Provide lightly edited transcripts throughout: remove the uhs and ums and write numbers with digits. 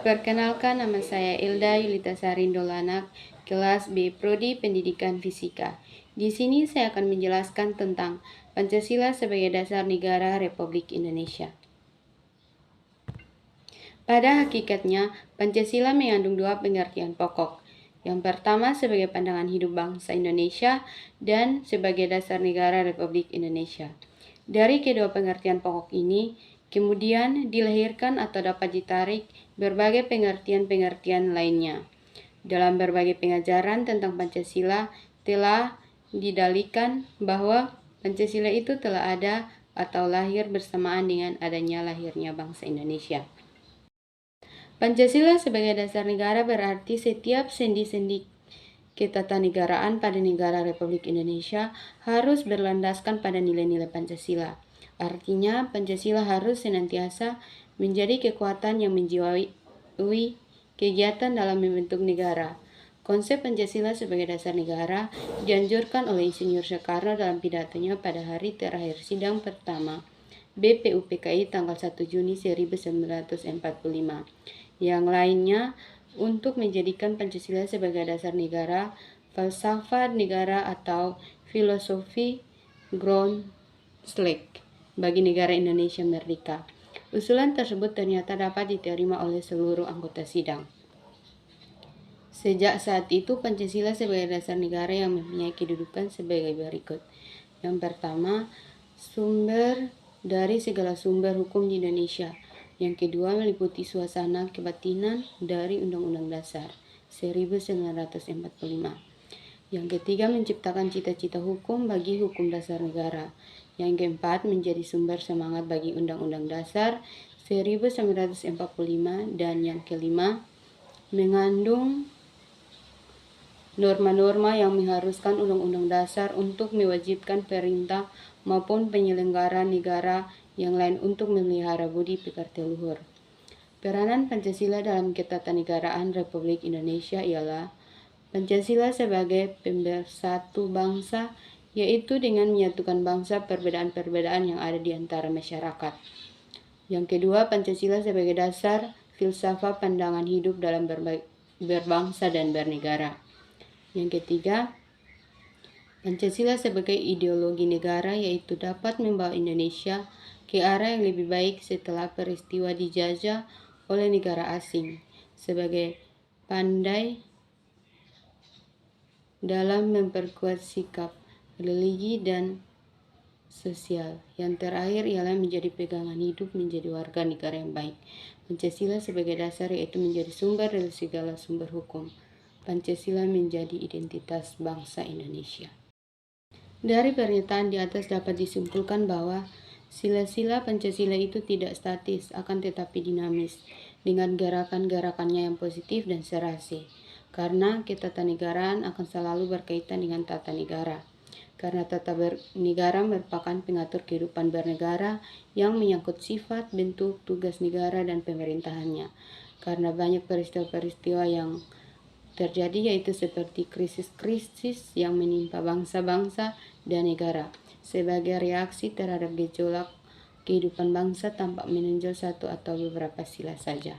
Perkenalkan, nama saya Ilda Yulita Sarindolanak, kelas B Prodi Pendidikan Fisika. Di sini saya akan menjelaskan tentang Pancasila sebagai dasar negara Republik Indonesia. Pada hakikatnya, Pancasila mengandung dua pengertian pokok. Yang pertama sebagai pandangan hidup bangsa Indonesia dan sebagai dasar negara Republik Indonesia. Dari kedua pengertian pokok ini, kemudian dilahirkan atau dapat ditarik berbagai pengertian-pengertian lainnya. Dalam berbagai pengajaran tentang Pancasila telah didalilkan bahwa Pancasila itu telah ada atau lahir bersamaan dengan adanya lahirnya bangsa Indonesia. Pancasila sebagai dasar negara berarti setiap sendi-sendi ketatanegaraan pada negara Republik Indonesia harus berlandaskan pada nilai-nilai Pancasila. Artinya, Pancasila harus senantiasa menjadi kekuatan yang menjiwai kegiatan dalam membentuk negara. Konsep Pancasila sebagai dasar negara dianjurkan oleh Insinyur Soekarno dalam pidatonya pada hari terakhir sidang pertama BPUPKI tanggal 1 Juni 1945. Yang lainnya untuk menjadikan Pancasila sebagai dasar negara, falsafah negara atau filosofi Groundslek bagi negara Indonesia merdeka. Usulan tersebut ternyata dapat diterima oleh seluruh anggota sidang. Sejak saat itu, Pancasila sebagai dasar negara yang mempunyai kedudukan sebagai berikut. Yang pertama, sumber dari segala sumber hukum di Indonesia. Yang kedua, meliputi suasana kebatinan dari Undang-Undang Dasar 1945. Yang ketiga, menciptakan cita-cita hukum bagi hukum dasar negara. Yang keempat, menjadi sumber semangat bagi Undang-Undang Dasar 1945. Dan yang kelima, mengandung norma-norma yang mengharuskan Undang-Undang Dasar untuk mewajibkan perintah maupun penyelenggara negara yang lain untuk memelihara budi pekerti luhur. Peranan Pancasila dalam ketatanegaraan Republik Indonesia ialah Pancasila sebagai pemersatu bangsa, yaitu dengan menyatukan bangsa perbedaan-perbedaan yang ada di antara masyarakat. Yang kedua, Pancasila sebagai dasar filsafat pandangan hidup dalam berbangsa dan bernegara. Yang ketiga, Pancasila sebagai ideologi negara, yaitu dapat membawa Indonesia ke arah yang lebih baik setelah peristiwa dijajah oleh negara asing, sebagai pandai dalam memperkuat sikap religi dan sosial. Yang terakhir ialah menjadi pegangan hidup menjadi warga negara yang baik. Pancasila sebagai dasar yaitu menjadi sumber dari segala sumber hukum. Pancasila menjadi identitas bangsa Indonesia. Dari pernyataan di atas dapat disimpulkan bahwa sila-sila Pancasila itu tidak statis, akan tetapi dinamis, dengan gerakan-gerakannya yang positif dan serasi. Karena ketatanegaraan akan selalu berkaitan dengan tata negara. Karena tata negara merupakan pengatur kehidupan bernegara yang menyangkut sifat, bentuk, tugas negara, dan pemerintahannya. Karena banyak peristiwa-peristiwa yang terjadi, yaitu seperti krisis-krisis yang menimpa bangsa-bangsa dan negara. Sebagai reaksi terhadap gejolak kehidupan bangsa tampak menonjol satu atau beberapa sila saja.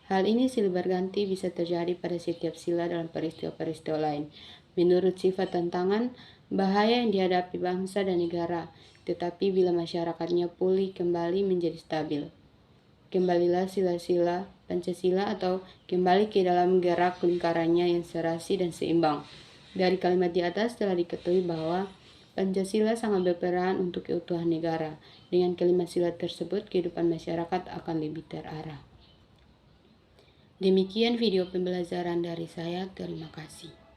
Hal ini silih berganti bisa terjadi pada setiap sila dalam peristiwa-peristiwa lain, menurut sifat tantangan, bahaya yang dihadapi bangsa dan negara, tetapi bila masyarakatnya pulih kembali menjadi stabil. Kembalilah sila-sila Pancasila atau kembali ke dalam gerak lingkarannya yang serasi dan seimbang. Dari kalimat di atas telah diketahui bahwa Pancasila sangat berperan untuk keutuhan negara. Dengan kalimat sila tersebut, kehidupan masyarakat akan lebih terarah. Demikian video pembelajaran dari saya. Terima kasih.